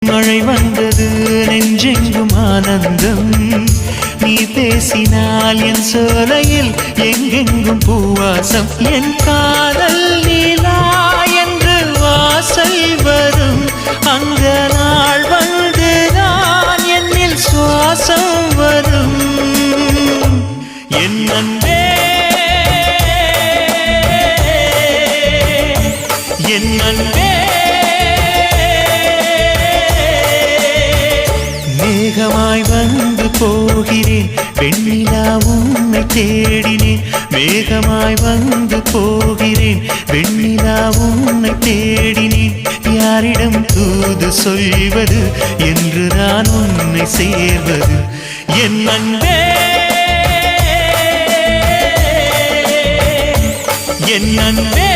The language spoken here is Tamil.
மழை வந்தது நெஞ்செங்கும் ஆனந்தம் நீ பேசினால் என் சோலையில் எங்கெங்கும் பூவாசம் என் காதல் நீலா என்று வாசல் வரும் அந்த நாள் வந்து நான் என்னில் சுவாசம் வரும் என் அன்பே என் அன்பே மேகமாய் வந்து போகிறேன் வெண்ணிலா உன்னை தேடினேன் மேகமாய் வந்து போகிறேன் வெண்ணிலா உன்னை தேடினேன் யாரிடம் தூது சொல்வது என்று நான் உன்னை சேர்வது என் அன்பே என் அன்பே